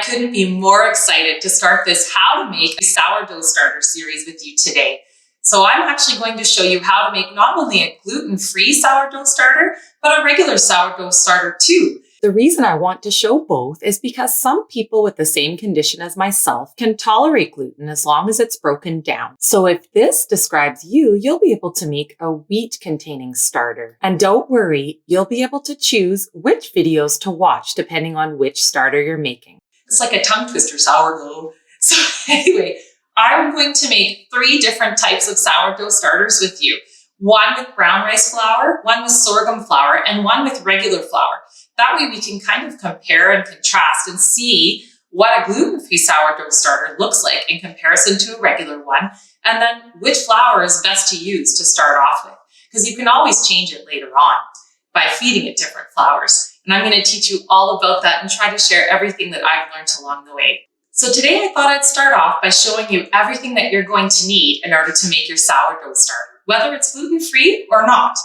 couldn't be more excited to start this How to Make a Sourdough Starter series with you today. So I'm actually going to show you how to make not only a gluten-free sourdough starter, but a regular sourdough starter too. The reason I want to show both is because some people with the same condition as myself can tolerate gluten as long as it's broken down. So if this describes you, you'll be able to make a wheat-containing starter. And don't worry, you'll be able to choose which videos to watch depending on which starter you're making. It's like a tongue twister, sourdough. So anyway, I'm going to make 3 different types of sourdough starters with you. One with brown rice flour, one with sorghum flour, and one with regular flour. That way we can kind of compare and contrast and see what a gluten-free sourdough starter looks like in comparison to a regular one, and then which flour is best to use to start off with. Because you can always change it later on by feeding it different flours. And I'm going to teach you all about that and try to share everything that I've learned along the way. So today I thought I'd start off by showing you everything that you're going to need in order to make your sourdough starter, whether it's gluten-free or not.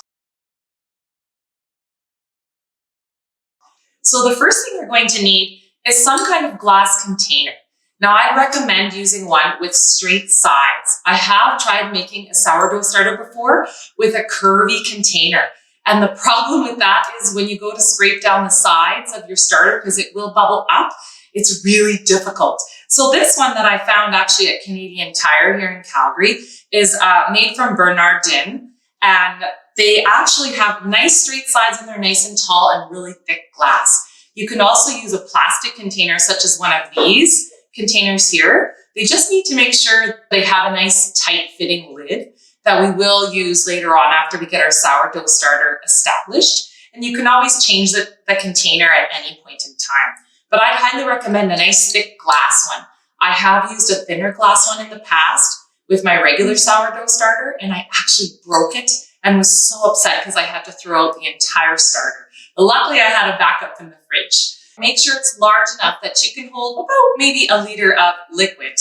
So the first thing you're going to need is some kind of glass container. Now I'd recommend using one with straight sides. I have tried making a sourdough starter before with a curvy container. And the problem with that is when you go to scrape down the sides of your starter, because it will bubble up, it's really difficult. So this one that I found actually at Canadian Tire here in Calgary is made from Bernardin, and they actually have nice straight sides and they're nice and tall and really thick glass. You can also use a plastic container such as one of these containers here. They just need to make sure they have a nice tight fitting lid that we will use later on after we get our sourdough starter established. And you can always change the container at any point in time. But I'd highly recommend a nice thick glass one. I have used a thinner glass one in the past with my regular sourdough starter, and I actually broke it and was so upset because I had to throw out the entire starter. But luckily I had a backup in the fridge. Make sure it's large enough that you can hold about maybe a liter of liquid.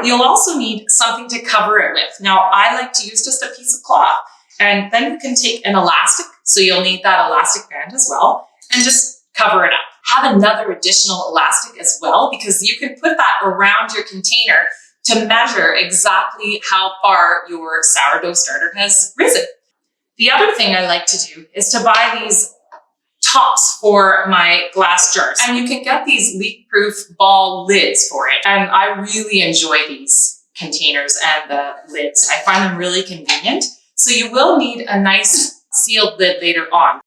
You'll also need something to cover it with. Now I like to use just a piece of cloth, and then you can take an elastic, so you'll need that elastic band as well, and just cover it up. Have another additional elastic as well, because you can put that around your container to measure exactly how far your sourdough starter has risen. The other thing I like to do is to buy these tops for my glass jars. And you can get these leak-proof ball lids for it. And I really enjoy these containers and the lids. I find them really convenient. So you will need a nice sealed lid later on.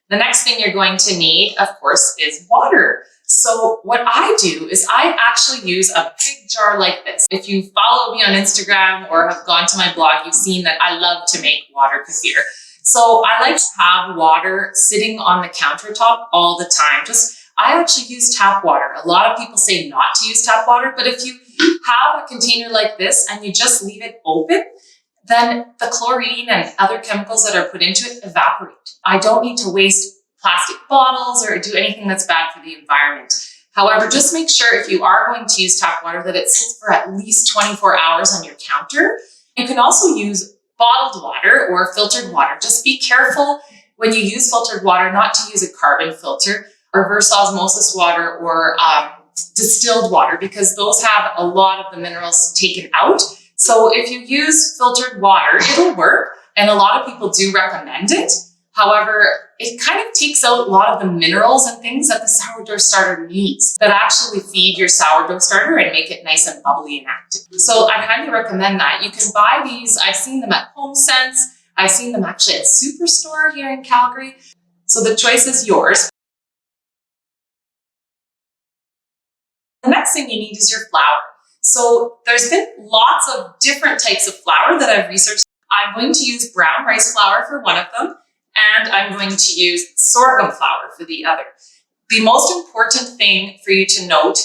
The next thing you're going to need, of course, is water. So what I do is I actually use a big jar like this. If you follow me on Instagram or have gone to my blog, you've seen that I love to make water kefir. So I like to have water sitting on the countertop all the time. I actually use tap water. A lot of people say not to use tap water, but if you have a container like this and you just leave it open, then the chlorine and other chemicals that are put into it evaporate. I don't need to waste plastic bottles or do anything that's bad for the environment. However, just make sure if you are going to use tap water that it sits for at least 24 hours on your counter. You can also use bottled water or filtered water. Just be careful when you use filtered water not to use a carbon filter, reverse osmosis water, or distilled water, because those have a lot of the minerals taken out. So if you use filtered water, it'll work, and a lot of people do recommend it. However, it kind of takes out a lot of the minerals and things that the sourdough starter needs that actually feed your sourdough starter and make it nice and bubbly and active. So I highly recommend that. You can buy these. I've seen them at HomeSense. I've seen them actually at Superstore here in Calgary. So the choice is yours. The next thing you need is your flour. So there's been lots of different types of flour that I've researched. I'm going to use brown rice flour for one of them, and I'm going to use sorghum flour for the other. The most important thing for you to note,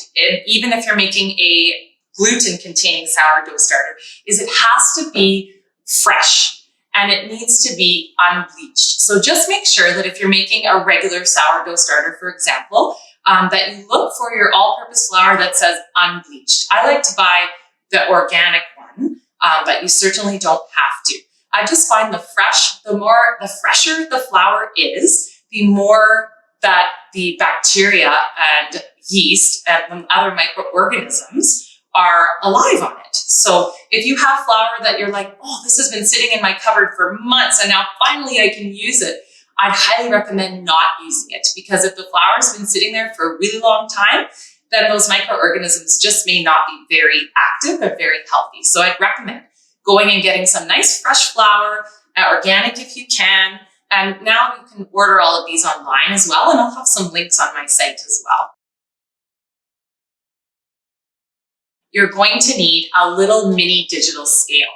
even if you're making a gluten-containing sourdough starter, is it has to be fresh and it needs to be unbleached. So just make sure that if you're making a regular sourdough starter, for example, that you look for your all-purpose flour that says unbleached. I like to buy the organic one, but you certainly don't have to. I just find the fresher the flour is, the more that the bacteria and yeast and other microorganisms are alive on it. So if you have flour that you're like, oh, this has been sitting in my cupboard for months and now finally I can use it, I'd highly recommend not using it, because if the flour has been sitting there for a really long time, then those microorganisms just may not be very active and very healthy. So I'd recommend going and getting some nice fresh flour, organic if you can. And now you can order all of these online as well, and I'll have some links on my site as well. You're going to need a little mini digital scale.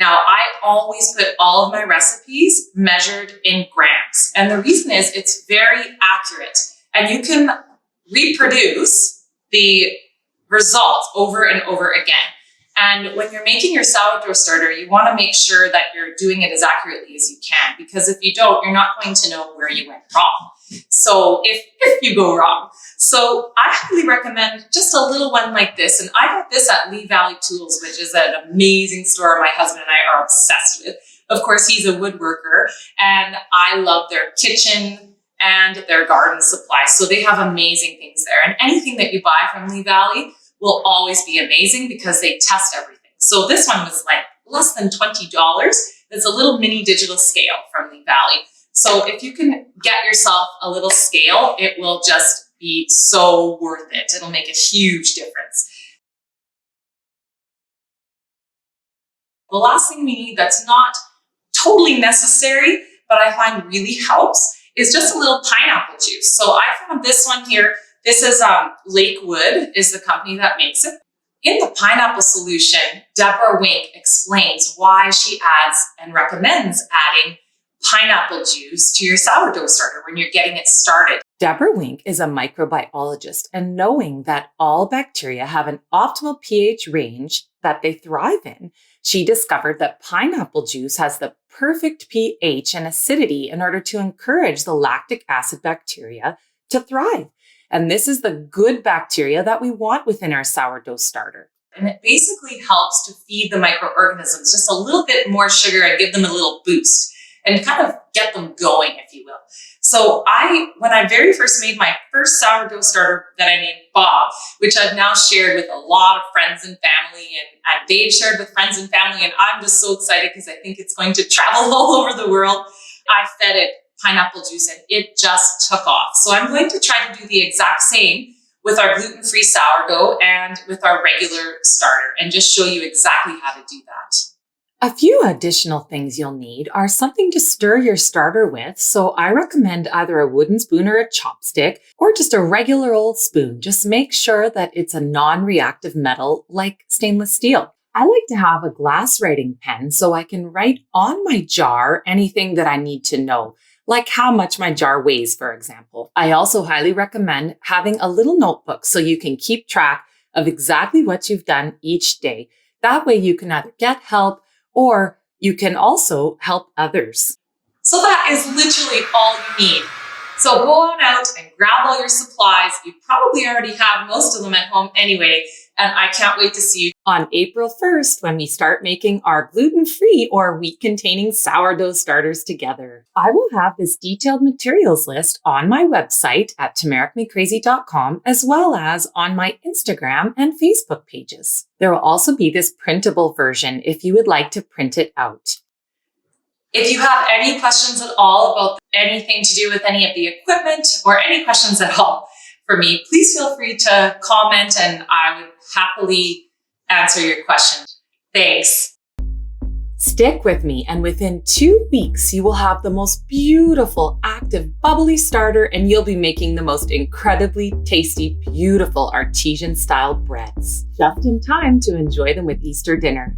Now, I always put all of my recipes measured in grams. And the reason is it's very accurate, and you can reproduce the results over and over again. And when you're making your sourdough starter, you want to make sure that you're doing it as accurately as you can, because if you don't, you're not going to know where you went wrong. So if you go wrong. So I highly recommend just a little one like this. And I got this at Lee Valley Tools, which is an amazing store my husband and I are obsessed with. Of course, he's a woodworker, and I love their kitchen and their garden supplies. So they have amazing things there. And anything that you buy from Lee Valley will always be amazing because they test everything. So this one was like less than $20. It's a little mini digital scale from Lee Valley. So if you can get yourself a little scale, it will just be so worth it. It'll make a huge difference. The last thing we need that's not totally necessary, but I find really helps, is just a little pineapple juice. So I found this one here. This is Lakewood is the company that makes it. In the pineapple solution, Deborah Wink explains why she adds and recommends adding pineapple juice to your sourdough starter when you're getting it started. Deborah Wink is a microbiologist, and knowing that all bacteria have an optimal pH range that they thrive in, she discovered that pineapple juice has the perfect pH and acidity in order to encourage the lactic acid bacteria to thrive. And this is the good bacteria that we want within our sourdough starter. And it basically helps to feed the microorganisms just a little bit more sugar and give them a little boost and kind of get them going, if you will. So when I very first made my first sourdough starter that I named Bob, which I've now shared with a lot of friends and family, and they've shared with friends and family, and I'm just so excited because I think it's going to travel all over the world. I fed it pineapple juice and it just took off. So I'm going to try to do the exact same with our gluten-free sourdough and with our regular starter, and just show you exactly how to do that. A few additional things you'll need are something to stir your starter with. So I recommend either a wooden spoon or a chopstick, or just a regular old spoon. Just make sure that it's a non-reactive metal like stainless steel. I like to have a glass writing pen so I can write on my jar anything that I need to know, like how much my jar weighs, for example. I also highly recommend having a little notebook so you can keep track of exactly what you've done each day. That way you can either get help or you can also help others. So that is literally all you need. So go on out and grab all your supplies. You probably already have most of them at home anyway, and I can't wait to see you on April 1st when we start making our gluten-free or wheat-containing sourdough starters together. I will have this detailed materials list on my website at turmericmecrazy.com, as well as on my Instagram and Facebook pages. There will also be this printable version if you would like to print it out. If you have any questions at all about anything to do with any of the equipment or any questions at all for me, please feel free to comment and I would happily answer your question. Thanks. Stick with me, and within 2 weeks, you will have the most beautiful, active, bubbly starter, and you'll be making the most incredibly tasty, beautiful artisan-style breads. Just in time to enjoy them with Easter dinner.